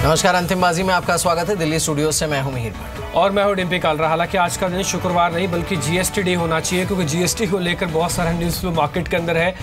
नमस्कार, अंतिमबाजी में आपका स्वागत है। दिल्ली स्टूडियो से मैं हूं मिहिर भट्ट और मैं हूं डिम्पी कालरा। हालांकि आज का दिन शुक्रवार नहीं बल्कि जीएसटी डे होना चाहिए, क्योंकि जीएसटी को लेकर बहुत सारा न्यूज़ फ्लो मार्केट के अंदर है।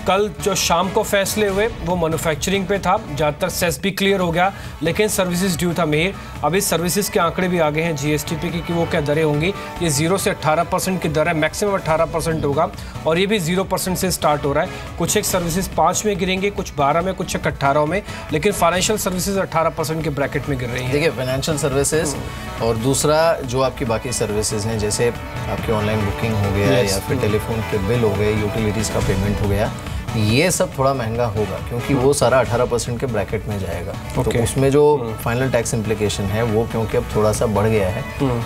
कल जो शाम को फैसले हुए वो मैन्युफैक्चरिंग पे था, ज़्यादातर सेस भी क्लियर हो गया, लेकिन सर्विसेज ड्यू था मिहिर। अभी सर्विसेज के आंकड़े भी आ गए हैं जीएसटी पे कि वो क्या दरें होंगी। ये 0 से 18% की दर है, मैक्सिमम 18% होगा और ये भी 0% से स्टार्ट हो रहा है। कुछ एक सर्विसेज 5 में गिरेंगे, कुछ 12 में, कुछ एक 18 में, लेकिन फाइनेंशियल सर्विसेज 18% के ब्रैकेट में गिर रही है। देखिए, फाइनेंशियल सर्विसेज और दूसरा जो आपकी बाकी सर्विसेज हैं, जैसे आपकी ऑनलाइन बुकिंग हो गया या फिर टेलीफोन के बिल हो गए, यूटिलिटीज़ का पेमेंट हो गया, ये सब थोड़ा महंगा होगा क्योंकि वो सारा 18% के ब्रैकेट में जाएगा। तो उसमें जो फाइनल टैक्स इम्प्लीकेशन है वो क्योंकि अब थोड़ा सा बढ़ गया है,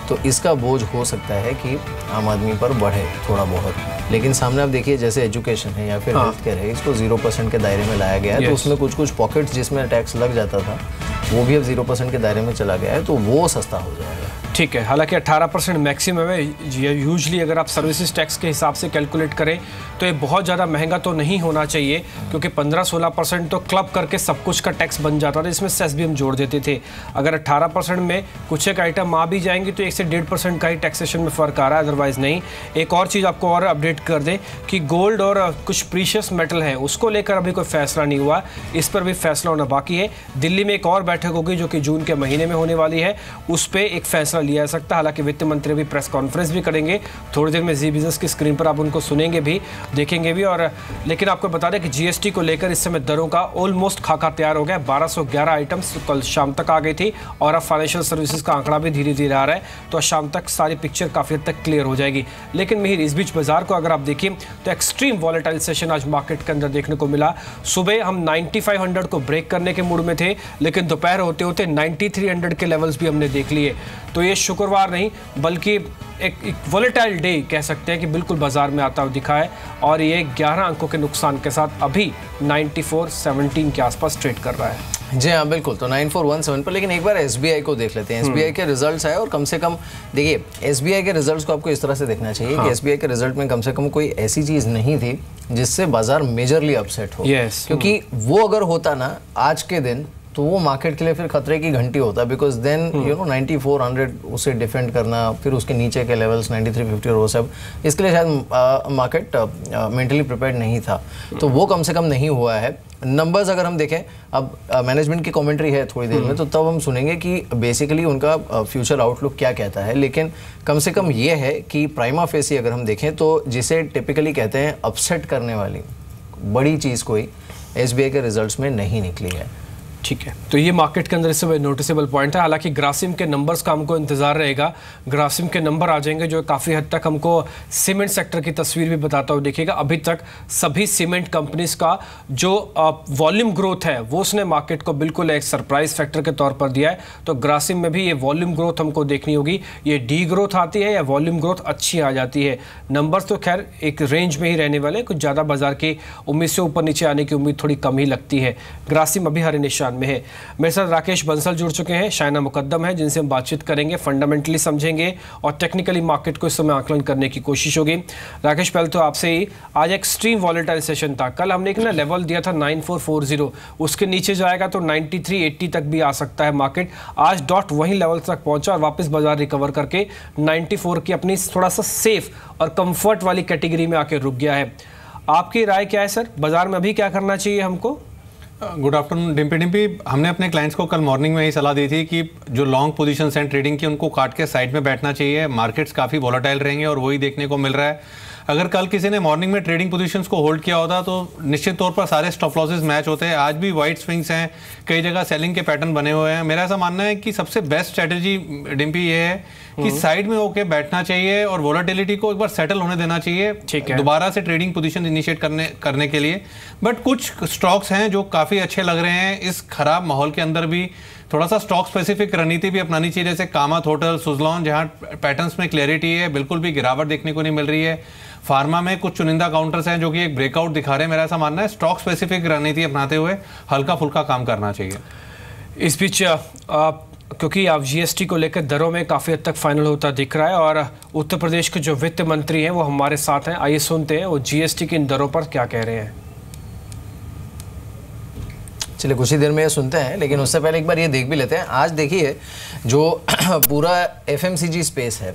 तो इसका बोझ हो सकता है कि आम आदमी पर बढ़े थोड़ा बहुत। लेकिन सामने आप देखिए, जैसे एजुकेशन है या फिर हेल्थ केयर है, इसको 0% के दायरे में लाया गया है। तो उसमें कुछ कुछ पॉकेट्स जिसमें टैक्स लग जाता था वो भी अब 0% के दायरे में चला गया है, तो वो सस्ता हो जाएगा। ठीक है, हालांकि 18% मैक्सिमम है। यूजली अगर आप सर्विसेज टैक्स के हिसाब से कैलकुलेट करें तो ये बहुत ज़्यादा महंगा तो नहीं होना चाहिए, क्योंकि 15-16% तो क्लब करके सब कुछ का टैक्स बन जाता था, इसमें सेस भी हम जोड़ देते थे। अगर 18% में कुछ एक आइटम आ भी जाएंगी तो 1 से 1.5% का ही टैक्सेशन में फ़र्क आ रहा है, अदरवाइज़ नहीं। एक और चीज़ आपको और अपडेट कर दें कि गोल्ड और कुछ प्रीशियस मेटल है, उसको लेकर अभी कोई फैसला नहीं हुआ, इस पर भी फैसला होना बाकी है। दिल्ली में एक और बैठक होगी जो कि जून के महीने में होने वाली है, उस पर एक फैसला लिया जा सकता है। हालांकि वित्त मंत्री भी प्रेस कॉन्फ्रेंस भी करेंगे थोड़ी देर में, जी बिजनेस की स्क्रीन पर आप उनको सुनेंगे भी, देखेंगे भी। और लेकिन आपको बता दें कि जीएसटी को लेकर इस समय दरों का ऑलमोस्ट खाका तैयार हो गया। 1211 आइटम्स कल शाम तक आ गई थी और अब फाइनेंशियल सर्विसेज का आंकड़ा भी धीरे धीरे आ रहा है, तो शाम तक सारी पिक्चर काफ़ी हद तक क्लियर हो जाएगी। लेकिन मिहिर, इस बीच बाजार को अगर आप देखिए तो एक्सट्रीम वॉलेटाइल सेशन आज मार्केट के अंदर देखने को मिला। सुबह हम 9500 को ब्रेक करने के मूड में थे, लेकिन दोपहर होते होते 9300 के लेवल्स भी हमने देख लिए। तो ये शुक्रवार नहीं बल्कि एक वॉलेटाइल डे कह सकते हैं कि बिल्कुल बाजार में आता हुआ दिखा है, और ये 11 अंकों के नुकसान के साथ अभी 9417 के आसपास ट्रेड कर रहा है। जी हाँ, बिल्कुल। तो 9417 पर। लेकिन एक बार एसबीआई को देख लेते हैं। एसबीआई के रिजल्ट्स आए और कम से कम देखिए, एसबीआई के रिजल्ट्स को आपको इस तरह से देखना चाहिए कि एसबीआई के रिजल्ट में कम से कम कोई ऐसी चीज़ नहीं थी जिससे बाजार मेजरली अपसेट हो। क्योंकि वो अगर होता ना आज के दिन, तो वो मार्केट के लिए फिर खतरे की घंटी होता है। बिकॉज देन 9400 उसे डिफेंड करना, फिर उसके नीचे के लेवल्स 9350 और वो सब, इसके लिए शायद मार्केट मेंटली प्रिपेयर्ड नहीं था। तो वो कम से कम नहीं हुआ है। नंबर्स अगर हम देखें, अब मैनेजमेंट की कमेंट्री है थोड़ी देर में, तो तब हम सुनेंगे कि बेसिकली उनका फ्यूचर आउटलुक क्या कहता है। लेकिन कम से कम ये है कि प्राइमा फेसी अगर हम देखें तो जिसे टिपिकली कहते हैं अपसेट करने वाली बड़ी चीज़ कोई एसबीआई के रिजल्ट्स में नहीं निकली है। ठीक है, तो ये मार्केट के अंदर इस समय नोटिसेबल पॉइंट है। हालांकि ग्रासिम के नंबर्स का हमको इंतजार रहेगा। ग्रासिम के नंबर आ जाएंगे जो काफ़ी हद तक हमको सीमेंट सेक्टर की तस्वीर भी बताता हुआ देखिएगा। अभी तक सभी सीमेंट कंपनीज का जो वॉल्यूम ग्रोथ है वो उसने मार्केट को बिल्कुल एक सरप्राइज फैक्टर के तौर पर दिया है। तो ग्रासिम में भी ये वॉल्यूम ग्रोथ हमको देखनी होगी, ये डी ग्रोथ आती है या वॉल्यूम ग्रोथ अच्छी आ जाती है। नंबर्स तो खैर एक रेंज में ही रहने वाले, कुछ ज़्यादा बाजार की उम्मीद से ऊपर नीचे आने की उम्मीद थोड़ी कम ही लगती है। ग्रासिम अभी हरे निशान में है। मेरे साथ राकेश बंसल जुड़ चुके हैं, शाइना मुकद्दम है, जिनसे हम बातचीत करेंगे, फंडामेंटली समझेंगे और टेक्निकली मार्केट को इस समय आकलन करने की कोशिश होगी। राकेश, पहले तो आपसे ही, आज एक्सट्रीम वॉलेटाइल सेशन था। कल हमने एक ना लेवल दिया था 9440, उसके नीचे जाएगा तो 9380 तक भी आ सकता है मार्केट। आज डॉट वही लेवल तक पहुंचा और वापस बाजार रिकवर करके 94 की अपनी थोड़ा सा सेफ और कंफर्ट वाली कैटेगरी में आके रुक गया है। आपकी राय क्या है सर, बाजार में अभी क्या करना चाहिए हमको? Good afternoon Dimpy. हमने अपने क्लाइंट्स को कल मॉर्निंग में ही सलाह दी थी कि जो लॉन्ग पोजीशंस हैं ट्रेडिंग की, उनको काट के साइड में बैठना चाहिए। मार्केट्स काफ़ी वॉलेटाइल रहेंगे और वही देखने को मिल रहा है। अगर कल किसी ने मॉर्निंग में ट्रेडिंग पोजीशंस को होल्ड किया होता तो निश्चित तौर पर सारे स्टॉप लॉसेस मैच होते हैं। आज भी वाइट स्विंग्स हैं, कई जगह सेलिंग के पैटर्न बने हुए हैं। मेरा ऐसा मानना है कि सबसे बेस्ट स्ट्रेटजी डिम्पी ये है कि साइड में होकर बैठना चाहिए और वोलेटिलिटी को एक बार सेटल होने देना चाहिए दोबारा से ट्रेडिंग पोजीशन इनिशिएट करने के लिए। बट कुछ स्टॉक्स हैं जो काफ़ी अच्छे लग रहे हैं इस खराब माहौल के अंदर भी। थोड़ा सा स्टॉक स्पेसिफिक रणनीति भी अपनानी चाहिए, जैसे कामत होटल, सुजलॉन, जहाँ पैटर्न्स में क्लैरिटी है, बिल्कुल भी गिरावट देखने को नहीं मिल रही है। फार्मा में कुछ चुनिंदा काउंटर्स हैं जो कि एक ब्रेकआउट दिखा रहे हैं। मेरा ऐसा मानना है स्टॉक स्पेसिफिक रणनीति अपनाते हुए हल्का फुल्का काम करना चाहिए। इस बीच क्योंकि अब जीएसटी को लेकर दरों में काफ़ी हद तक फाइनल होता दिख रहा है और उत्तर प्रदेश के जो वित्त मंत्री हैं वो हमारे साथ हैं, आइए सुनते हैं वो जीएसटी की इन दरों पर क्या कह रहे हैं। चलिए कुछ ही देर में ये सुनते हैं, लेकिन उससे पहले एक बार ये देख भी लेते हैं। आज देखिए जो पूरा FMCG स्पेस है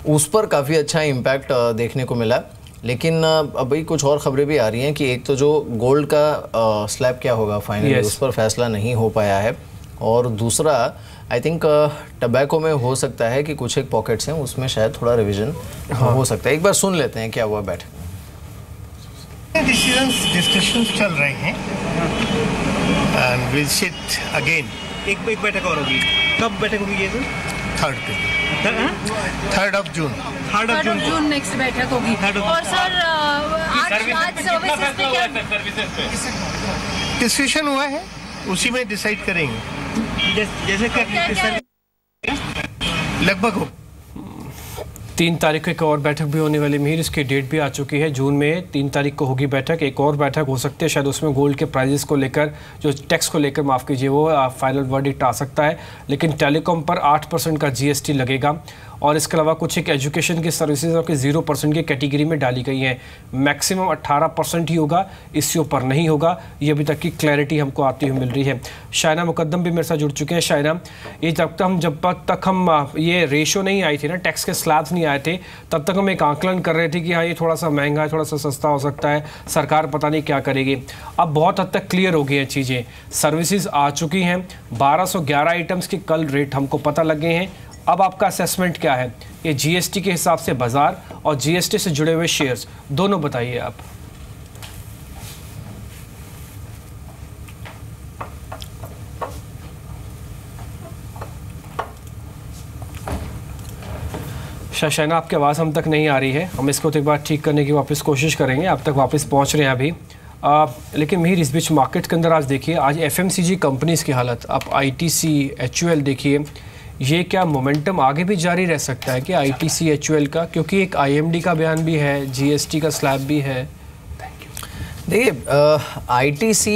उस पर काफ़ी अच्छा इम्पैक्ट देखने को मिला, लेकिन अभी कुछ और खबरें भी आ रही हैं कि एक तो जो गोल्ड का स्लैब क्या होगा फाइनली उस पर फैसला नहीं हो पाया है, और दूसरा आई थिंक टबैको में हो सकता है कि कुछ एक पॉकेट्स हैं उसमें शायद थोड़ा रिवीजन हो सकता है। एक बार सुन लेते हैं क्या हुआ बैठक। डिस्कशंस चल रहे हैं एंड विल सिट अगेन। एक बैठक और होगी। कब बैठक होगी ये sir? 3rd of June। 3rd of June next बैठक होगी। और सर आज सर्विसेज पे क्या डिस्कशन हुआ है उसी में डिसाइड करेंगे। जैसे लगभग हो 3 तारीख को एक और बैठक भी होने वाली मिहिर, इसकी डेट भी आ चुकी है। जून में 3 तारीख को होगी बैठक। एक और बैठक हो सकती है शायद, उसमें गोल्ड के प्राइजेस को लेकर, जो टैक्स को लेकर माफ़ कीजिए, वो फाइनल वर्डिक्ट आ सकता है। लेकिन टेलीकॉम पर 8% का GST लगेगा, और इसके अलावा कुछ एक एजुकेशन की सर्विसेज और 0% की कैटेगरी में डाली गई हैं। मैक्सिमम 18% ही होगा, इससे ऊपर नहीं होगा। ये अभी तक की क्लैरिटी हमको आती हुई मिल रही है। शाइना मुकद्दम भी मेरे साथ जुड़ चुके हैं। शाइना, ये जब तक हम ये रेशो नहीं आई थी ना, टैक्स के स्लैब्स नहीं आए थे, तब तक हम एक आंकलन कर रहे थे कि हाँ ये थोड़ा सा महंगा है, थोड़ा सा सस्ता हो सकता है, सरकार पता नहीं क्या करेगी। अब बहुत हद तक क्लियर हो गई हैं चीज़ें, सर्विसेज आ चुकी हैं। 1211 आइटम्स के कल रेट हमको पता लग गए हैं। अब आपका असेसमेंट क्या है ये GST के हिसाब से, बाजार और GST से जुड़े हुए शेयर्स दोनों बताइए आप। शाइना, आपकी आवाज़ हम तक नहीं आ रही है, हम इसको तो एक बार ठीक करने की वापस कोशिश करेंगे। आप तक वापस पहुंच रहे हैं अभी। लेकिन मिहिर, इस बीच मार्केट के अंदर आज देखिए, आज FMCG कंपनीज़ की हालत, आप ITC, HUL देखिए, ये क्या मोमेंटम आगे भी जारी रह सकता है कि ITC HUL का, क्योंकि एक IMD का बयान भी है, GST का स्लैब भी है। देखिए ITC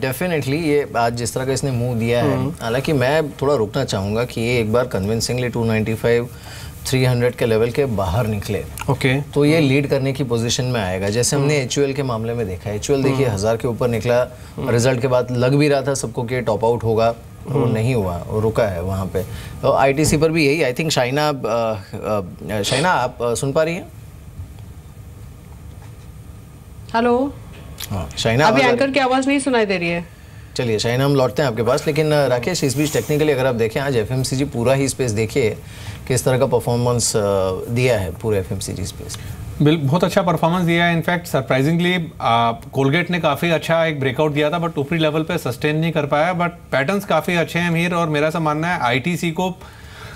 डेफिनेटली ये आज जिस तरह का इसने मुंह दिया है, हालांकि मैं थोड़ा रुकना चाहूँगा कि ये एक बार कन्विंसिंगली 295 300 के लेवल के बाहर निकले, तो ये लीड करने की पोजीशन में आएगा। जैसे हमने HUL के मामले में देखा, HUL देखिए 1000 के ऊपर निकला, रिजल्ट के बाद लग भी रहा था सबको कि टॉप आउट होगा, वो नहीं हुआ, वो रुका है वहाँ पे। तो ITC पर भी यही, आई थिंक शाइना आप सुन पा रही हैं? हेलो। हाँ शाइना, अभी एंकर की आवाज़ नहीं सुनाई दे रही है। चलिए शाइना, हम लौटते हैं आपके पास। लेकिन राकेश, इस बीच टेक्निकली अगर आप देखें, आज FMCG पूरा ही स्पेस देखिए किस तरह का परफॉर्मेंस दिया है पूरे FMCG स्पेस। बहुत अच्छा परफॉर्मेंस दिया है। इनफैक्ट सरप्राइजिंगली कोलगेट ने काफ़ी अच्छा एक ब्रेकआउट दिया था, बट ऊपरी लेवल पे सस्टेन नहीं कर पाया। बट पैटर्न्स काफ़ी अच्छे हैं मिहिर, और मेरा ऐसा मानना है ITC को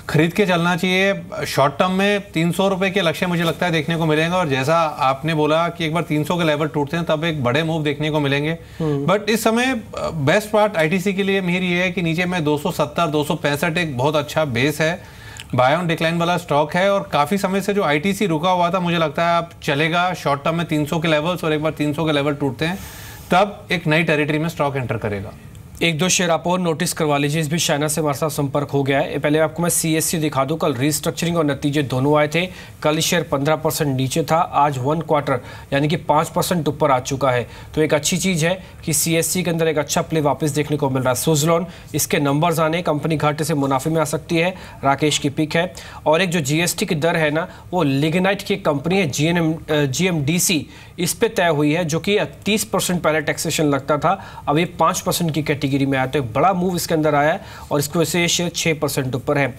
खरीद के चलना चाहिए। शॉर्ट टर्म में 300 रुपये के लक्ष्य मुझे लगता है देखने को मिलेंगे, और जैसा आपने बोला कि एक बार 300 के लेवल टूटते हैं तब एक बड़े मूव देखने को मिलेंगे। बट इस समय बेस्ट पार्ट ITC के लिए मिहिर ये है कि नीचे में 270 265 एक बहुत अच्छा बेस है, बाय ऑन डिक्लाइन वाला स्टॉक है, और काफ़ी समय से जो ITC रुका हुआ था, मुझे लगता है अब चलेगा। शॉर्ट टर्म में 300 के लेवल्स, और एक बार 300 के लेवल टूटते हैं तब एक नई टेरिटरी में स्टॉक एंटर करेगा। एक दो शेयर आप और नोटिस करवा लीजिए। इस भी शाइना से हमारे साथ संपर्क हो गया है। पहले आपको मैं CSC दिखा दूं, कल रीस्ट्रक्चरिंग और नतीजे दोनों आए थे। कल शेयर 15% नीचे था, आज 1 क्वार्टर यानी कि 5% ऊपर आ चुका है। तो एक अच्छी चीज़ है कि CSC के अंदर एक अच्छा प्ले वापस देखने को मिल रहा है। सुज़लॉन, इसके नंबर्स आने, कंपनी घाटे से मुनाफे में आ सकती है, राकेश की पिक है। और एक जो GST की दर है ना, वो लिग्नाइट की कंपनी है GMDC, इस पे तय हुई है, जो कि 30% पहले टैक्सेशन लगता था, अब ये 5% की कैटेगरी में आया। तो एक बड़ा मूव इसके अंदर आया है, और इसकी वजह से शेयर 6% ऊपर है।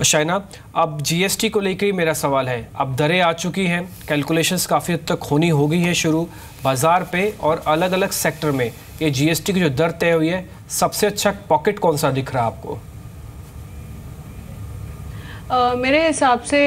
शाइना, अब GST को लेकर ही मेरा सवाल है, अब दरें आ चुकी हैं, कैलकुलेशंस काफ़ी हद तक होनी हो गई है शुरू बाजार पे, और अलग अलग सेक्टर में ये GST की जो दर तय हुई है, सबसे अच्छा पॉकेट कौन सा दिख रहा है आपको? मेरे हिसाब से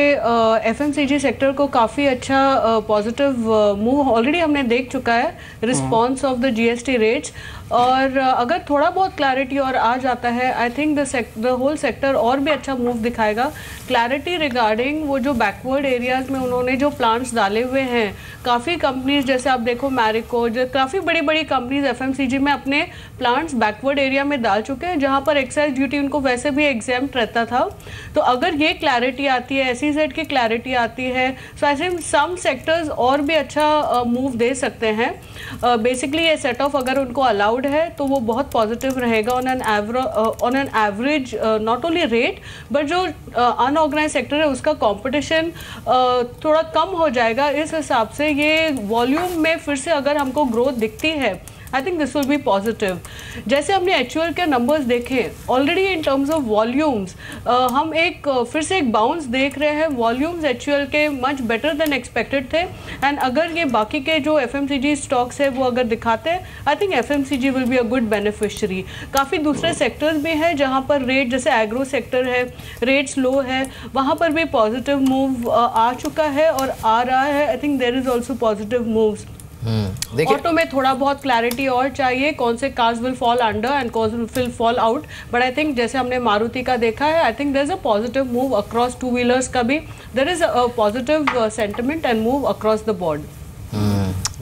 FMCG सेक्टर को काफ़ी अच्छा पॉजिटिव मूव ऑलरेडी हमने देख चुका है, response of the GST rates. और अगर थोड़ा बहुत क्लैरिटी और आ जाता है, I think the whole sector और भी अच्छा मूव दिखाएगा। क्लैरिटी रिगार्डिंग वो जो बैकवर्ड एरियाज़ में उन्होंने जो प्लांट्स डाले हुए हैं, काफ़ी कंपनीज जैसे आप देखो मैरिको, जो काफ़ी बड़ी बड़ी कंपनीज FMCG में अपने प्लांट्स बैकवर्ड एरिया में डाल चुके हैं, जहाँ पर एक्साइज ड्यूटी उनको वैसे भी एग्जेम्प्ट रहता था। तो अगर ये क्लैरिटी आती है, SEZ की क्लैरिटी आती है, सो आई थिंक सम सेक्टर्स और भी अच्छा मूव दे सकते हैं। बेसिकली ये सेट ऑफ अगर उनको अलाउड अलाउड है तो वो बहुत पॉजिटिव रहेगा on an average, not only rate but जो अनऑर्गेनाइज सेक्टर है उसका कंपटीशन थोड़ा कम हो जाएगा। इस हिसाब से ये वॉल्यूम में फिर से अगर हमको ग्रोथ दिखती है, I think this will be positive. जैसे हमने एचयूएल के नंबर्स देखे already in terms of volumes, हम फिर से एक बाउंस देख रहे हैं। वॉल्यूम्स एचयूएल के मच बेटर देन एक्सपेक्टेड थे एंड अगर ये बाकी के जो एफएमसीजी स्टॉक्स है वो अगर दिखाते हैं, I think FMCG will be a good beneficiary. काफ़ी दूसरे सेक्टर्स भी हैं जहाँ पर रेट, जैसे एग्रो सेक्टर है, रेट्स लो है, वहाँ पर भी पॉजिटिव मूव आ चुका है और आ रहा है। I think there is also positive moves. Auto में थोड़ा बहुत क्लैरिटी और चाहिए, कौन से cars will fall under and कौन will fall out, but I think जैसे हमने मारुति का देखा है, I think there is a positive move across two wheelers का भी, there is a positive sentiment and move across the board.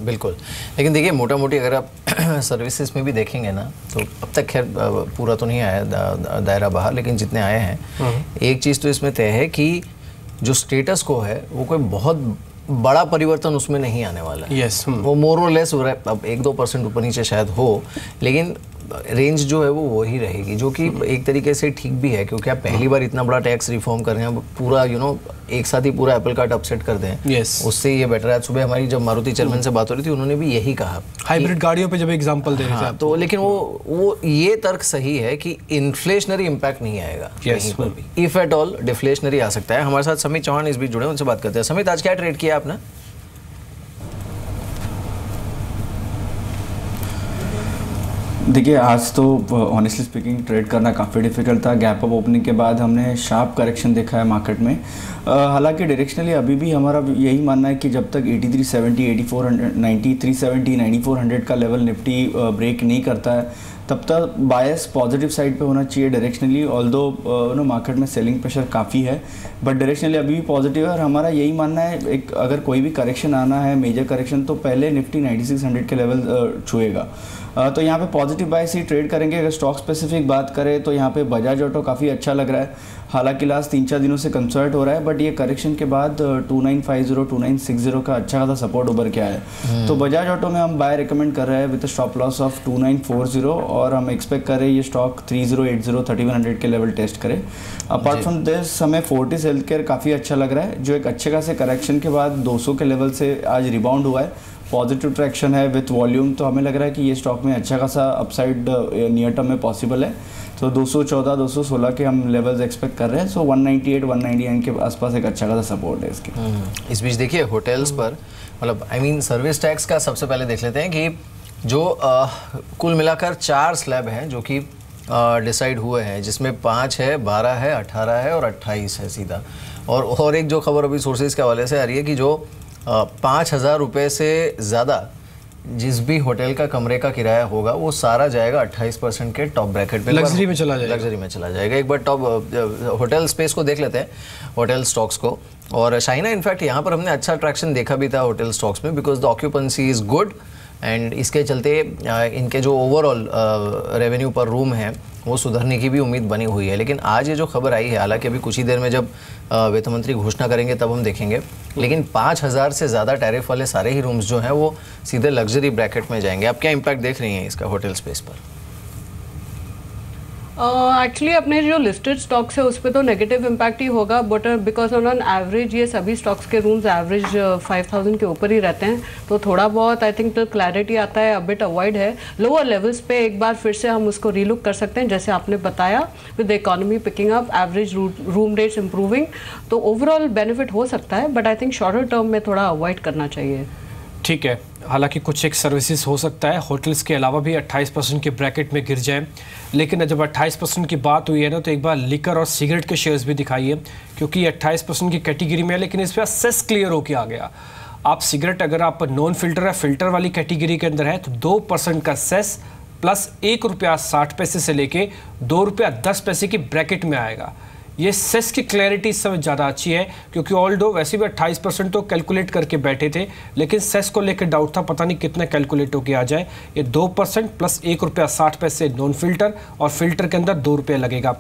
बिल्कुल, लेकिन देखिए मोटा मोटी अगर आप सर्विसेज में भी देखेंगे ना तो अब तक खैर पूरा तो नहीं आया दायरा बाहर, लेकिन जितने आए हैं एक चीज़ तो इसमें तय है कि जो स्टेटस को है वो कोई बहुत बड़ा परिवर्तन उसमें नहीं आने वाला है। yes, वो मोर और लेस हो रहा है, अब 1-2% ऊपर नीचे शायद हो, लेकिन रेंज जो है वो वही रहेगी, जो कि एक तरीके से ठीक भी है क्योंकि आप पहली बार इतना बड़ा टैक्स रिफॉर्म कर रहे हैं, पूरा एक साथ ही पूरा एप्पल कार्ट अपसेट कर दें। yes. उससे ये बेटर है। आज सुबह हमारी जब मारुति चेयरमैन से बात हो रही थी उन्होंने भी यही कहा, हाइब्रिड गाड़ियों पे जब एग्जांपल दे रहे थे तो, लेकिन वो ये तर्क सही है कि इन्फ्लेशनरी इम्पैक्ट नहीं आएगा कहीं पर भी, इफ एट ऑल डिफ्लेशनरी आ सकता है। हमारे साथ समित चौहान इस बीच जुड़े, उनसे बात करते हैं। समित, आज क्या ट्रेड किया आपने? देखिए आज तो ऑनेस्टली स्पीकिंग ट्रेड करना काफ़ी डिफिकल्ट था। गैप अप ओपनिंग के बाद हमने शार्प करेक्शन देखा है मार्केट में। हालांकि डायरेक्शनली अभी भी हमारा यही मानना है कि जब तक 8370, 8490, 370, 9400 का लेवल निफ्टी ब्रेक नहीं करता है तब तक बायस पॉजिटिव साइड पे होना चाहिए डायरेक्शनली। ऑल्दो मार्केट में सेलिंग प्रेशर काफ़ी है बट डायरेक्शनली अभी भी पॉजिटिव है और हमारा यही मानना है एक अगर कोई भी करेक्शन आना है, मेजर करेक्शन, तो पहले निफ्टी 9600 के लेवल छुएगा। तो यहाँ पे पॉजिटिव बायस ही ट्रेड करेंगे। अगर स्टॉक स्पेसिफिक बात करें तो यहाँ पे बजाज ऑटो काफ़ी अच्छा लग रहा है। हालांकि लास्ट 3-4 दिनों से कंसर्ट हो रहा है बट ये करेक्शन के बाद 2950, 2960 का अच्छा खासा सपोर्ट उभर के आया है। तो बजाज ऑटो में हम बाय रिकमेंड कर रहे हैं विद स्टॉप लॉस ऑफ 2940 और हम एक्सपेक्ट कर रहे हैं ये स्टॉक 3080, 3100 के लेवल टेस्ट करे। अपार्ट फ्रॉम दिस हमें फोर्टिस हेल्थ केयर काफ़ी अच्छा लग रहा है, जो एक अच्छे खासे करेक्शन के बाद 200 के लेवल से आज रिबाउंड हुआ है। पॉजिटिव ट्रैक्शन है विथ वॉल्यूम, तो हमें लग रहा है कि ये स्टॉक में अच्छा खासा अपसाइड नियर टर्म में पॉसिबल है। तो 214, 216 के हम लेवल्स एक्सपेक्ट कर रहे हैं। सो 198, 199 के आसपास एक अच्छा खासा सपोर्ट है इसके। इस बीच देखिए होटल्स पर, मतलब आई मीन सर्विस टैक्स का सबसे पहले देख लेते हैं कि जो कुल मिलाकर 4 स्लैब हैं जो कि डिसाइड हुए हैं, जिसमें 5 है, 12 है, 18 है और 28 है सीधा। और एक जो खबर अभी सोर्सेज के हवाले से आ रही है कि जो 5000 रुपये से ज़्यादा जिस भी होटल का कमरे का किराया होगा वो सारा जाएगा 28% के टॉप ब्रैकेट पे, लग्जरी में चला जाएगा। लग्जरी में चला जाएगा। एक बार टॉप होटल स्पेस को देख लेते हैं, होटल स्टॉक्स को। और शाइना इनफैक्ट यहाँ पर हमने अच्छा अट्रैक्शन देखा भी था होटल स्टॉक्स में, because the occupancy is good and इसके चलते इनके जो ओवरऑल रेवेन्यू पर रूम है वो सुधरने की भी उम्मीद बनी हुई है। लेकिन आज ये जो खबर आई है, हालांकि अभी कुछ ही देर में जब वित्त मंत्री घोषणा करेंगे तब हम देखेंगे, लेकिन 5000 से ज़्यादा टैरिफ वाले सारे ही रूम्स जो हैं वो सीधे लग्जरी ब्रैकेट में जाएंगे। आप क्या इम्पैक्ट देख रही हैं इसका होटल स्पेस पर? एक्चुअली अपने जो लिस्टेड स्टॉक्स है उस पर तो नेगेटिव इम्पैक्ट ही होगा, बट बिकॉज ऑन एवरेज ये सभी स्टॉक्स के रूम्स एवरेज 5000 के ऊपर ही रहते हैं, तो थोड़ा बहुत आई थिंक क्लैरिटी आता है, अबिट अवॉइड है। लोअर लेवल्स पे एक बार फिर से हम उसको रीलुक कर सकते हैं, जैसे आपने बताया, with the economy picking up, average room rates improving, तो ओवरऑल बेनिफिट हो सकता है, but I think shorter term में थोड़ा अवॉइड करना चाहिए। ठीक है, हालांकि कुछ एक सर्विसेज हो सकता है होटल्स के अलावा भी 28% के ब्रैकेट में गिर जाए, लेकिन जब 28% की बात हुई है ना तो एक बार लिकर और सिगरेट के शेयर्स भी दिखाइए, क्योंकि 28% की कैटेगरी में है लेकिन इस पर सेस क्लियर होके आ गया। आप सिगरेट अगर आप नॉन फिल्टर या फिल्टर वाली कैटेगरी के अंदर है तो 2% का सेस प्लस ₹1.60 से लेके ₹2.10 की ब्रैकेट में आएगा। ये सेस की क्लैरिटी इस समय ज़्यादा अच्छी है, क्योंकि ऑल्दो वैसे भी 28% तो कैलकुलेट करके बैठे थे, लेकिन सेस को लेकर डाउट था, पता नहीं कितना कैलकुलेट होके आ जाए। ये 2% प्लस ₹1.60 नॉन फिल्टर और फिल्टर के अंदर ₹2 लगेगा।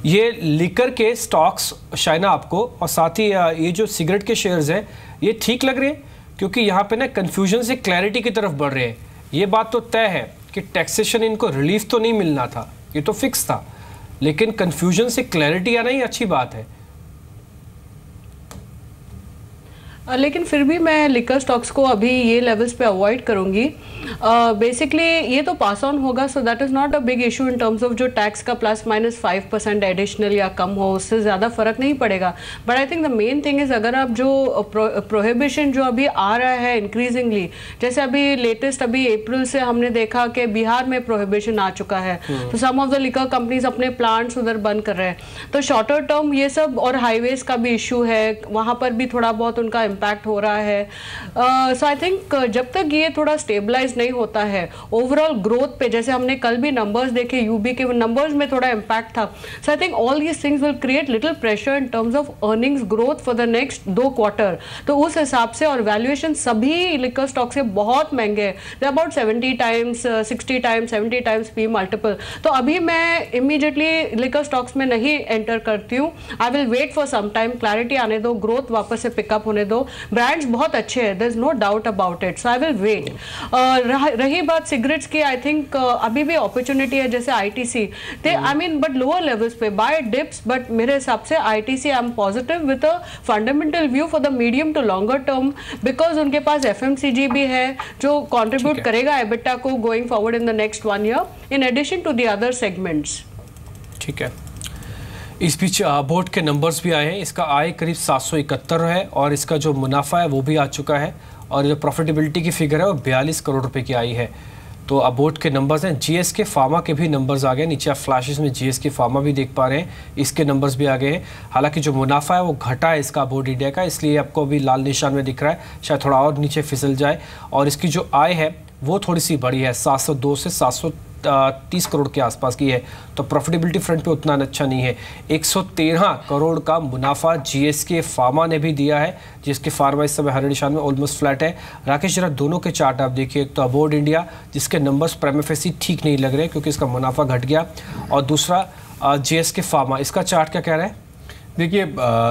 ये लिकर के स्टॉक्स शाइना आपको, और साथ ही ये जो सिगरेट के शेयर्स हैं ये ठीक लग रहे हैं, क्योंकि यहाँ पे ना कन्फ्यूजन से क्लैरिटी की तरफ बढ़ रहे हैं। ये बात तो तय है कि टैक्सेशन इनको रिलीफ तो नहीं मिलना था, ये तो फिक्स था, लेकिन कंफ्यूजन से क्लैरिटी आना ही अच्छी बात है। लेकिन फिर भी मैं लिकर स्टॉक्स को अभी ये लेवल्स पे अवॉइड करूंगी। बेसिकली ये तो पास ऑन होगा, so that is not a big issue in terms of जो टैक्स का ±5% एडिशनल या कम हो, उससे ज़्यादा फर्क नहीं पड़ेगा। But I think the main thing is अगर आप जो प्रोहिबिशन जो अभी आ रहा है इंक्रीजिंगली, जैसे अभी लेटेस्ट अभी अप्रैल से हमने देखा कि बिहार में प्रोहिबिशन आ चुका है, तो सम ऑफ द लिकर कंपनीज अपने प्लांट्स उधर बंद कर रहे हैं, तो शॉर्टर टर्म ये सब, और हाईवेज का भी इशू है, वहाँ पर भी थोड़ा बहुत उनका इम्पैक्ट हो रहा है। सो आई थिंक जब तक ये थोड़ा स्टेबलाइज नहीं होता है ओवरऑल ग्रोथ पे, जैसे हमने कल भी नंबर्स देखे, यूबी के नंबर्स में थोड़ा इम्पैक्ट था, so I think all these things will create little pressure in terms of earnings growth for the next 2 quarter. तो उस हिसाब से, और वैल्यूएशन सभी लिकर स्टॉक से बहुत महंगे हैं, दे about 70 times 60 times 70 times P multiple. तो अभी मैं इमीडिएटली लिकर स्टॉक्स में नहीं एंटर करती हूँ, I will wait for some time, clarity आने दो, ग्रोथ वापस से पिकअप होने दो, ब्रांड्स बहुत अच्छे हैं, there is no doubt about it, so I will wait. रही बात सिगरेट्स की, आई थिंक अभी भी अपॉर्चुनिटी है, जैसे आईटीसी ते I mean but lower levels पे बाय डिप्स, बट मेरे हिसाब से ITC I am positive with a fundamental view for the medium to longer term, because उनके पास एफएमसीजी भी है जो कंट्रीब्यूट करेगा एबिटा को going forward in the next 1 year in addition to the other segments. ठीक है, इस बीच बोर्ड के नंबर्स भी आए हैं। इसका आय करीब 771 है और इसका जो मुनाफा है वो भी आ चुका है, और जो प्रॉफिटेबिलिटी की फिगर है वो 42 करोड़ रुपए की आई है। तो अब बोर्ड के नंबर्स हैं। जीएसके फार्मा के भी नंबर्स आ गए, नीचे आप फ्लैशेस में जीएसके फार्मा भी देख पा रहे हैं, इसके नंबर्स भी आ गए हैं। हालांकि जो मुनाफा है वो घटा है इसका बोर्ड इंडिया का, इसलिए आपको अभी लाल निशान में दिख रहा है, शायद थोड़ा और नीचे फिसल जाए। और इसकी जो आय है वो थोड़ी सी बड़ी है, 702 से 730 करोड़ के आसपास की है। तो प्रॉफिटेबिलिटी फ्रंट पे उतना अच्छा नहीं है। 113 करोड़ का मुनाफा जीएसके फार्मा ने भी दिया है, जिसके फार्मा इस समय हरे निशान में ऑलमोस्ट फ्लैट है। राकेश जरा दोनों के चार्ट आप देखिए, एक तो अबोर्ड इंडिया जिसके नंबर्स प्राइमा फेसी ठीक नहीं लग रहे क्योंकि इसका मुनाफा घट गया, और दूसरा जीएसके फार्मा, इसका चार्ट क्या कह रहा है? देखिए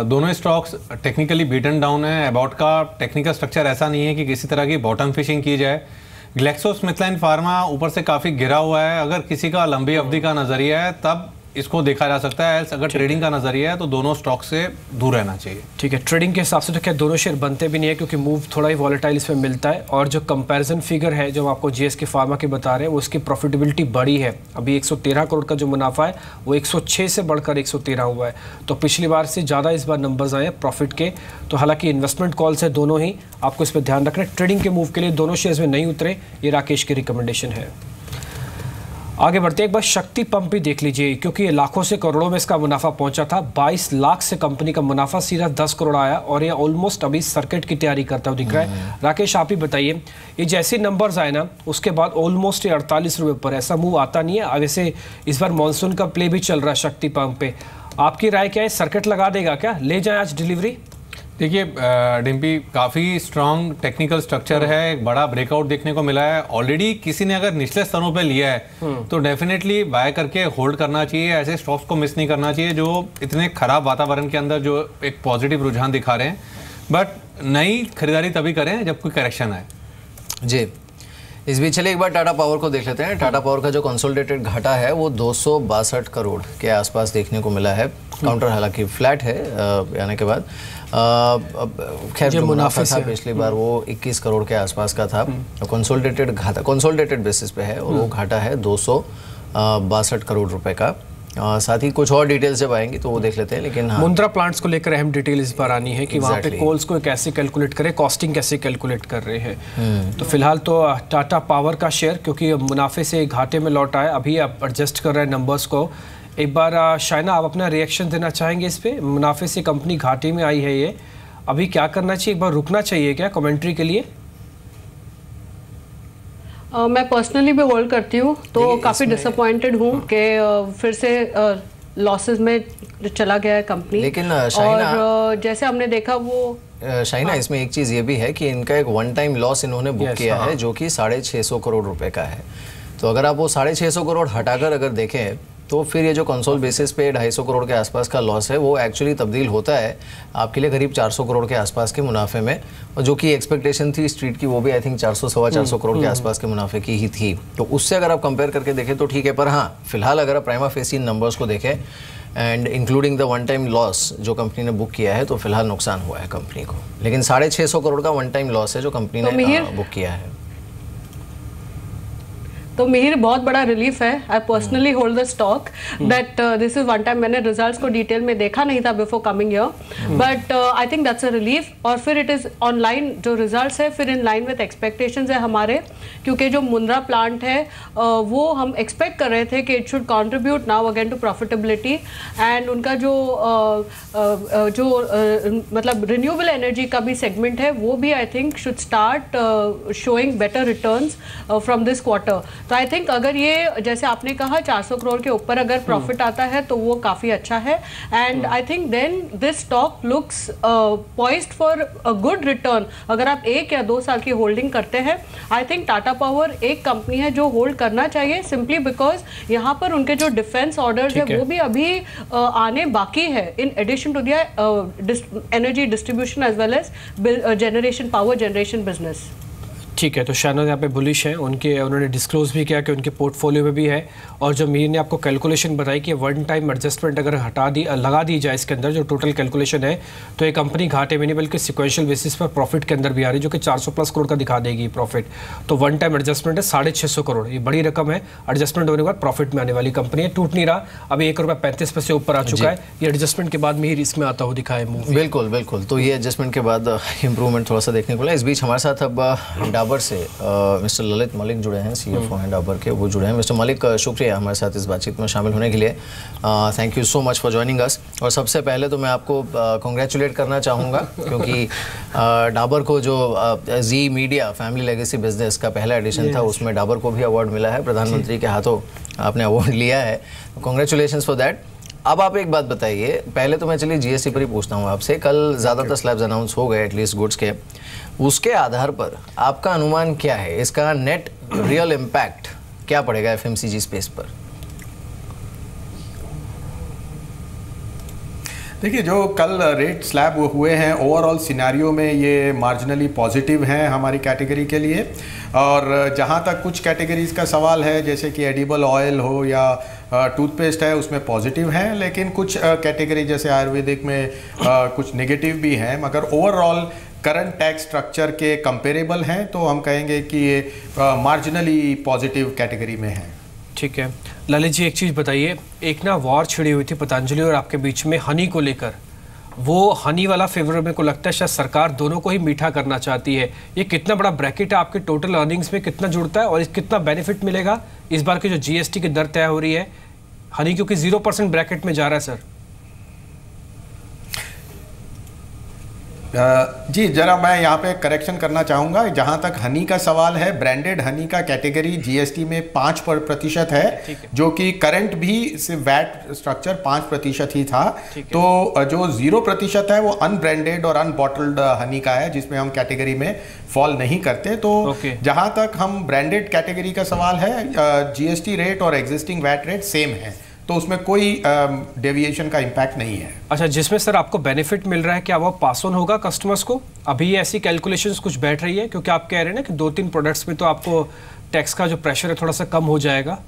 दोनों स्टॉक्स टेक्निकली बीटन डाउन है। अबाउट का टेक्निकल स्ट्रक्चर ऐसा नहीं है कि किसी तरह की बॉटम फिशिंग की जाए। ग्लैक्सोस्मिथक्लाइन फार्मा ऊपर से काफ़ी गिरा हुआ है, अगर किसी का लंबी अवधि का नज़रिया है तब इसको देखा जा सकता है, अगर ट्रेडिंग का नजरिया है तो दोनों स्टॉक से दूर रहना चाहिए। ठीक है, ट्रेडिंग के हिसाब से तो क्या दोनों शेयर बनते भी नहीं है क्योंकि मूव थोड़ा ही वॉलेटाइल इसमें मिलता है। और जो कंपैरिजन फिगर है जो आपको जीएसके फार्मा के बता रहे हैं वो उसकी प्रॉफिटेबिलिटी बड़ी है। अभी 113 करोड़ का जो मुनाफा है वो 106 से बढ़कर 113 हुआ है, तो पिछली बार से ज़्यादा इस बार नंबर्स आए हैं प्रॉफिट के। तो हालांकि इन्वेस्टमेंट कॉल्स है दोनों ही, आपको इस पर ध्यान रखना है। ट्रेडिंग के मूव के लिए दोनों शेयर्स में नहीं उतरे, ये राकेश की रिकमेंडेशन है। आगे बढ़ते एक बार शक्ति पंप भी देख लीजिए क्योंकि ये लाखों से करोड़ों में इसका मुनाफा पहुंचा था। 22 लाख से कंपनी का मुनाफा सीधा 10 करोड़ आया और ये ऑलमोस्ट अभी सर्किट की तैयारी करता हुआ दिख रहा है। राकेश आप ही बताइए, ये जैसे नंबर्स आए ना उसके बाद ऑलमोस्ट ये 48 रुपये पर, ऐसा मूव आता नहीं है। वैसे इस बार मानसून का प्ले भी चल रहा है शक्ति पंप पे, आपकी राय क्या है? सर्किट लगा देगा क्या? ले जाए आज डिलीवरी? देखिए डिम्पी काफ़ी स्ट्रॉन्ग टेक्निकल स्ट्रक्चर है, एक बड़ा ब्रेकआउट देखने को मिला है। ऑलरेडी किसी ने अगर निचले स्तरों पे लिया है तो डेफिनेटली बाय करके होल्ड करना चाहिए। ऐसे स्टॉक्स को मिस नहीं करना चाहिए जो इतने खराब वातावरण के अंदर जो एक पॉजिटिव रुझान दिखा रहे हैं। बट नई खरीदारी तभी करें जब कोई करेक्शन आए। जी, इस बीच चलिए एक बार टाटा पावर को देख लेते हैं। टाटा पावर का जो कंसोलिडेटेड घाटा है वो 262 करोड़ के आसपास देखने को मिला है। काउंटर हालांकि फ्लैट है आने के बाद। खैर जो मुनाफा था पिछली बार वो 21 करोड़ के आसपास का था। कंसोलिडेटेड घाटा कंसोलिडेटेड बेसिस पे है और वो घाटा है 262 करोड़ रुपए का। साथ ही कुछ और डिटेल्स जब आएंगी तो वो देख लेते हैं। लेकिन हाँ, मुंद्रा प्लांट्स को लेकर अहम डिटेल इस बार आनी है कि वहाँ पे कोल्स को कैसे कैलकुलेट करें, कॉस्टिंग कैसे कैलकुलेट कर रहे हैं। तो फिलहाल तो टाटा पावर का शेयर क्योंकि मुनाफे से घाटे में लौटा है, अभी आप एडजस्ट कर रहे हैं नंबर्स को। एक बार शाइना आप अपना रिएक्शन देना चाहेंगे इस पे? मुनाफे से कंपनी घाटे में आई है, ये अभी क्या करना चाहिए? एक बार रुकना चाहिए क्या कमेंट्री के लिए? मैं पर्सनली भी होल्ड करती हूँ, तो काफ़ी डिसअपॉइंटेड हूँ कि फिर से लॉसेस में चला गया है कंपनी। लेकिन और जैसे हमने देखा वो शाइना इसमें एक चीज़ ये भी है कि इनका एक वन टाइम लॉस इन्होंने बुक किया है जो कि 650 करोड़ रुपए का है। तो अगर आप वो 650 करोड़ हटाकर अगर देखें तो फिर ये जो कंसोल बेसिस पे 250 करोड़ के आसपास का लॉस है वो एक्चुअली तब्दील होता है आपके लिए करीब 400 करोड़ के आसपास के मुनाफे में, और जो कि एक्सपेक्टेशन थी स्ट्रीट की वो भी आई थिंक 400-450 करोड़ के आसपास के मुनाफे की ही थी। तो उससे अगर आप कंपेयर करके देखें तो ठीक है, पर हाँ फिलहाल अगर आप प्राइमा फेसी नंबर्स को देखें and including the one time loss जो कंपनी ने बुक किया है तो फिलहाल नुकसान हुआ है कंपनी को, लेकिन 650 करोड़ का वन टाइम लॉस है जो कंपनी ने बुक किया है। तो मिहिर बहुत बड़ा रिलीफ है। I personally hold the stock that this is one time. मैंने रिजल्ट्स को डिटेल में देखा नहीं था before coming here, but I think that's a relief. और फिर इट इज ऑनलाइन जो रिजल्ट्स है फिर इन लाइन विद एक्सपेक्टेशंस है हमारे, क्योंकि जो मुंद्रा प्लांट है वो हम एक्सपेक्ट कर रहे थे कि it should contribute now again to profitability, and उनका जो मतलब रिन्यूएबल एनर्जी का भी सेगमेंट है वो भी I think should start showing better returns from this quarter. तो आई थिंक अगर ये जैसे आपने कहा 400 करोड़ के ऊपर अगर प्रॉफिट आता है तो वो काफ़ी अच्छा है, and I think then this stock looks poised for a good return. अगर आप 1 या 2 साल की होल्डिंग करते हैं, आई थिंक टाटा पावर एक कंपनी है जो होल्ड करना चाहिए, सिंपली बिकॉज यहाँ पर उनके जो डिफेंस ऑर्डर्स है वो भी अभी आने बाकी है, in addition to their energy distribution as well as generation power generation business. ठीक है, तो शहनाज यहाँ पे बुलिश हैं, उन्होंने डिस्क्लोज भी किया कि उनके पोर्टफोलियो में भी है, और जो मीर ने आपको कैलकुलेशन बताई कि वन टाइम एडजस्टमेंट अगर लगा दी जाए इसके अंदर जो टोटल कैलकुलेशन है, तो ये कंपनी घाटे में नहीं बल्कि सिक्वेंशियल बेसिस पर प्रॉफिट के अंदर भी आ रही है, जो कि 400+ करोड़ का दिखा देगी प्रॉफिट। तो वन टाइम एडजस्टमेंट है 650 करोड़, ये बड़ी रकम है। एडजस्टमेंट होने के बाद प्रॉफिट में आने वाली कंपनी है, टूट नहीं रहा। अभी ₹1.35 ऊपर आ चुका है। ये एडजस्टमेंट के बाद मीर इसमें आता हुआ दिखाए मूव। बिल्कुल बिल्कुल, तो ये एडजस्टमेंट के बाद इंप्रूवमेंट थोड़ा सा देखने को मिला। इस बीच हमारे साथ अब डाबर से मिस्टर ललित मलिक जुड़े हैं, CFO हैं डाबर के, वो जुड़े हैं। मिस्टर मलिक, शुक्रिया हमारे साथ इस बातचीत में शामिल होने के लिए। Thank you so much for joining us. और सबसे पहले तो मैं आपको कॉन्ग्रेचुलेट करना चाहूँगा क्योंकि डाबर को जो जी मीडिया फैमिली लेगेसी बिजनेस का पहला एडिशन था उसमें डाबर को भी अवार्ड मिला है, प्रधानमंत्री के हाथों आपने अवार्ड लिया है, कॉन्ग्रेचुलेशन फॉर दैट। अब आप एक बात बताइए, पहले तो मैं चलिए GST पर ही पूछता हूँ आपसे। कल ज़्यादातर स्लैब्स अनाउंस हो गए एटलीस्ट गुड्स के, उसके आधार पर आपका अनुमान क्या है, इसका नेट रियल इम्पैक्ट क्या पड़ेगा FMCG स्पेस पर? देखिए, जो कल रेट स्लैब हुए हैं ओवरऑल सिनेरियो में ये मार्जिनली पॉजिटिव हैं हमारी कैटेगरी के लिए। और जहाँ तक कुछ कैटेगरीज़ का सवाल है, जैसे कि एडिबल ऑयल हो या टूथपेस्ट है, उसमें पॉजिटिव हैं, लेकिन कुछ कैटेगरी जैसे आयुर्वेदिक में कुछ नेगेटिव भी हैं, मगर ओवरऑल करंट टैक्स स्ट्रक्चर के कंपेरेबल हैं, तो हम कहेंगे कि ये मार्जिनली पॉजिटिव कैटेगरी में है। ठीक है ललित जी, एक चीज़ बताइए, एक ना वॉर छिड़ी हुई थी पतंजलि और आपके बीच में हनी को लेकर, वो हनी वाला फेवर मेरे को लगता है शायद सरकार दोनों को ही मीठा करना चाहती है। ये कितना बड़ा ब्रैकेट है आपके टोटल अर्निंग्स में, कितना जुड़ता है और कितना बेनिफिट मिलेगा इस बार की जो GST की दर तय हो रही है? हनी क्योंकि 0% ब्रैकेट में जा रहा है सर। जी, जरा मैं यहाँ पे करेक्शन करना चाहूँगा। जहाँ तक हनी का सवाल है, ब्रांडेड हनी का कैटेगरी GST में 5% है, जो कि करंट भी सिर्फ वैट स्ट्रक्चर 5% ही था। तो जो 0% है वो अनब्रांडेड और अनबॉटल्ड हनी का है, जिसमें हम कैटेगरी में फॉल नहीं करते। तो जहाँ तक हम ब्रांडेड कैटेगरी का सवाल है, GST रेट और एग्जिस्टिंग वैट रेट सेम है, तो उसमें कोई डेविएशन का इम्पैक्ट नहीं है। अच्छा, जिसमें सर आपको बेनिफिट मिल रहा है, क्या वो पास ऑन होगा कस्टमर्स को? अभी ऐसी कैलकुलेशंस कुछ बैठ रही है, क्योंकि आप कह रहे हैं ना कि 2-3 प्रोडक्ट्स में तो आपको टैक्स का जो प्रेशर है थोड़ा सा कम हो जाएगा।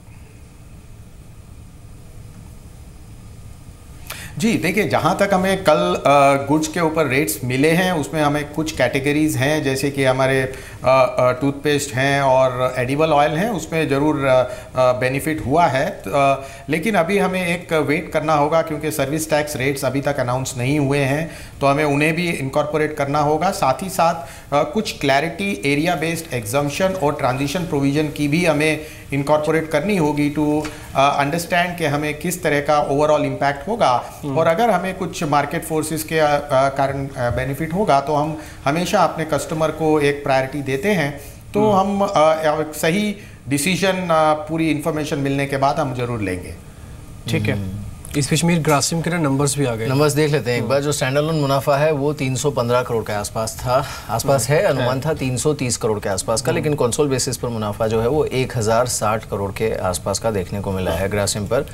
जी देखिए, जहाँ तक हमें कल गुड्स के ऊपर रेट्स मिले हैं, उसमें हमें कुछ कैटेगरीज़ हैं, जैसे कि हमारे टूथपेस्ट हैं और एडिबल ऑयल हैं, उसमें ज़रूर बेनिफिट हुआ है। लेकिन अभी हमें एक वेट करना होगा, क्योंकि सर्विस टैक्स रेट्स अभी तक अनाउंस नहीं हुए हैं, तो हमें उन्हें भी इनकॉर्पोरेट करना होगा। साथ ही साथ कुछ क्लैरिटी एरिया बेस्ड एग्जम्पशन और ट्रांजिशन प्रोविज़न की भी हमें इनकॉर्पोरेट करनी होगी टू अंडरस्टैंड कि हमें किस तरह का ओवरऑल इम्पैक्ट होगा। और अगर हमें कुछ मार्केट फोर्सेस के कारण बेनिफिट होगा, तो हम हमेशा अपने कस्टमर को एक प्रायोरिटी देते हैं। तो हम सही डिसीजन पूरी इन्फॉर्मेशन मिलने के बाद हम जरूर लेंगे। ठीक है, इस बीच में ग्रासिम के नंबर्स भी आ गए, नंबर्स देख लेते हैं एक बार। जो स्टैंडअलोन मुनाफा है वो 315 करोड़ के आसपास है, अनुमान था 330 करोड़ के आसपास का, लेकिन कंसोल बेसिस पर मुनाफा जो है वो 1060 करोड़ के आसपास का देखने को मिला है ग्रासिम पर।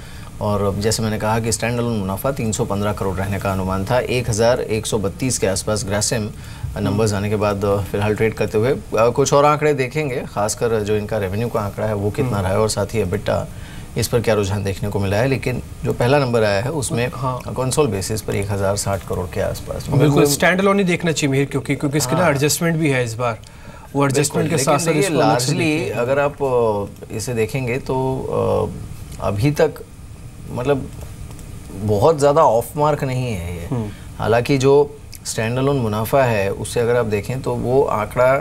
और जैसे मैंने कहा कि स्टैंड अलोन मुनाफा 315 करोड़ रहने का अनुमान था। 1132 के आसपास ग्रासिम नंबर्स आने के बाद फिलहाल ट्रेड करते हुए कुछ और आंकड़े देखेंगे, खासकर जो इनका रेवेन्यू का आंकड़ा है वो कितना रहा है और साथ ही एबिटा, इस पर क्या रुझान देखने को मिला है। लेकिन जो पहला नंबर आया है उसमें कंसोल बेसिस पर 1060 करोड़ के आसपास। बिल्कुल स्टैंड अलोन ही देखना चाहिए मिहिर, क्योंकि इसके ना एडजस्टमेंट भी है इस बार, वो एडजस्टमेंट के साथ साथ लार्जली अगर आप इसे देखेंगे तो अभी तक मतलब बहुत ज़्यादा ऑफ मार्क नहीं है ये। हालांकि जो स्टैंड अलोन मुनाफा है उससे अगर आप देखें तो वो आंकड़ा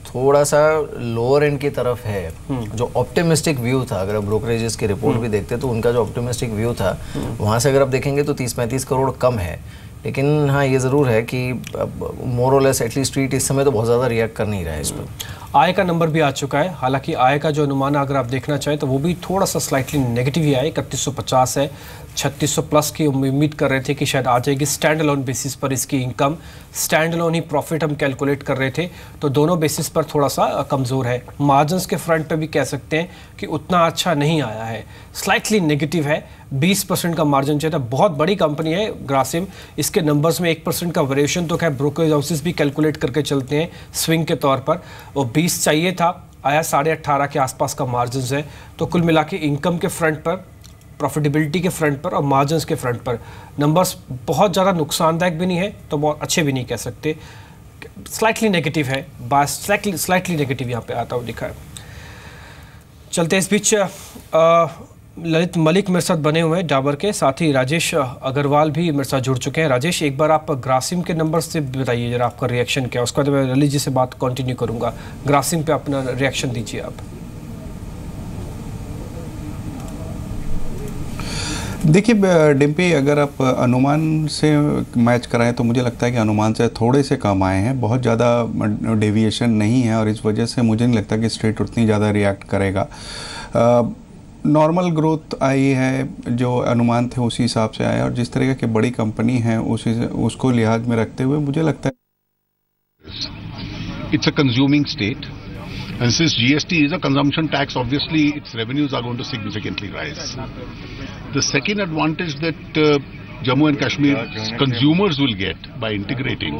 थोड़ा सा लोअर एंड की तरफ है। जो ऑप्टिमिस्टिक व्यू था, अगर आप ब्रोकरेजेस की रिपोर्ट भी देखते तो उनका जो ऑप्टिमिस्टिक व्यू था वहाँ से अगर आप देखेंगे तो 30-35 करोड़ कम है। लेकिन हाँ ये ज़रूर है कि मोर और लेस एटलीस्ट स्ट्रीट इस समय तो बहुत ज़्यादा रिएक्ट कर नहीं रहा है इस पर। आय का नंबर भी आ चुका है, हालांकि आय का जो अनुमान अगर आप देखना चाहें तो वो भी थोड़ा सा स्लाइटली नेगेटिव ही आया, 3150 है, 3600 प्लस की उम्मीद कर रहे थे कि शायद आ जाएगी स्टैंड अलोन बेसिस पर इसकी income. Stand alone he profit हम कैलकुलेट कर रहे थे, तो दोनों बेसिस पर थोड़ा सा कमज़ोर है। मार्जिन्स के फ्रंट पे भी कह सकते हैं कि उतना अच्छा नहीं आया है, स्लाइटली नेगेटिव है, 20% का मार्जिन चाहिए था। बहुत बड़ी कंपनी है ग्रासिम, इसके नंबर्स में 1% का वेरिएशन तो खैर ब्रोकरेज हाउसेस भी कैलकुलेट करके चलते हैं स्विंग के तौर पर, वो 20 चाहिए था, आया 18.5 के आसपास का मार्जिन है। तो कुल मिला के इनकम के फ्रंट पर, प्रॉफिटेबिलिटी के फ्रंट पर और मार्जिन्स के फ्रंट पर नंबर्स बहुत ज़्यादा नुकसानदायक भी नहीं है तो बहुत अच्छे भी नहीं कह सकते, स्लाइटली नेगेटिव है, बस स्लाइटली नेगेटिव यहाँ पे आता हुआ दिखा है। चलते इस बीच ललित मलिक मेरे साथ बने हुए हैं डाबर के, साथ ही राजेश अग्रवाल भी मेरे साथ जुड़ चुके हैं। राजेश, एक बार आप ग्रासिम के नंबर से बताइए जरा आपका रिएक्शन क्या है, उसके बाद मैं ललित जी से बात कंटिन्यू करूंगा। ग्रासिम पे अपना रिएक्शन दीजिए आप। देखिए डिम्पी, अगर आप अनुमान से मैच कराएं तो मुझे लगता है कि अनुमान से थोड़े से कम आए हैं, बहुत ज़्यादा डेविएशन नहीं है और इस वजह से मुझे नहीं लगता कि स्ट्रीट उतनी ज़्यादा रिएक्ट करेगा। नॉर्मल ग्रोथ आई है, जो अनुमान थे उसी हिसाब से आया और जिस तरह की बड़ी कंपनी है उसको लिहाज में रखते हुए मुझे लगता है it's a consuming state and since GST is a consumption tax, obviously its revenues are going to significantly rise. The second advantage that Jammu and Kashmir consumers will get by integrating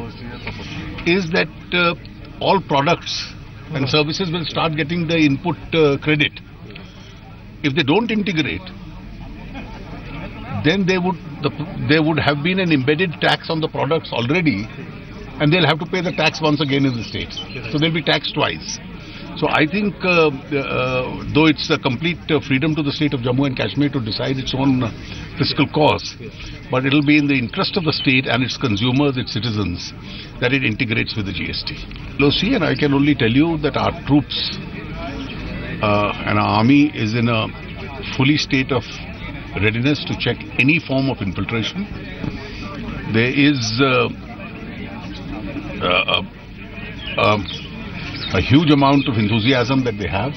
is that all products and services will start getting the input credit. If they don't integrate, then there would have been an embedded tax on the products already, and they'll have to pay the tax once again in the states. So they'll be taxed twice. So I think, though it's a complete freedom to the state of Jammu and Kashmir to decide its own fiscal course, but it will be in the interest of the state and its consumers, its citizens, that it integrates with the GST. LOC, and I can only tell you that our troops and our army is in a fully state of readiness to check any form of infiltration. There is a huge amount of enthusiasm that they have,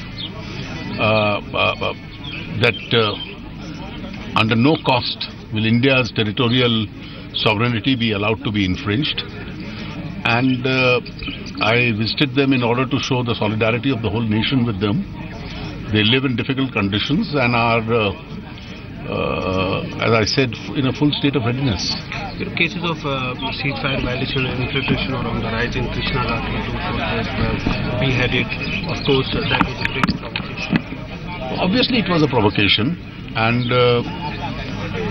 that under no cost will India's territorial sovereignty be allowed to be infringed. And I visited them in order to show the solidarity of the whole nation with them. They live in difficult conditions and are, as I said, in a full state of readiness. Cases of ceasefire violation and infiltration are on the rise in Krishna Ghati, beheaded. Of course, that was a big provocation. Obviously, it was a provocation, and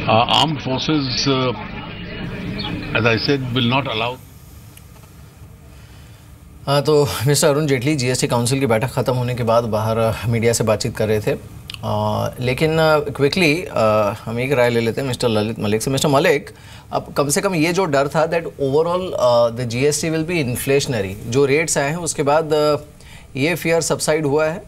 our armed forces, as I said, will not allow. हाँ, तो mister Arun Jaitley GST council की बैठक ख़त्म होने के बाद बाहर media से बातचीत कर रहे थे, लेकिन क्विकली हम एक राय ले लेते हैं मिस्टर ललित मलिक से। मिस्टर मलिक, अब कम से कम ये जो डर था that overall the GST will be inflationary, जो रेट्स आए हैं उसके बाद ये फियर सबसाइड हुआ है?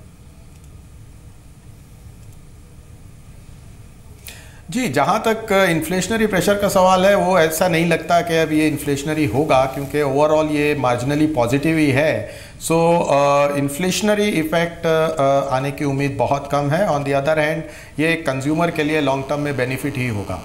जी, जहाँ तक इन्फ्लेशनरी प्रेशर का सवाल है वो ऐसा नहीं लगता कि अब ये इन्फ्लेशनरी होगा, क्योंकि ओवरऑल ये मार्जिनली पॉजिटिव ही है। सो इन्फ्लेशनरी इफेक्ट आने की उम्मीद बहुत कम है। ऑन द अदर हैंड ये कंज्यूमर के लिए लॉन्ग टर्म में बेनिफिट ही होगा।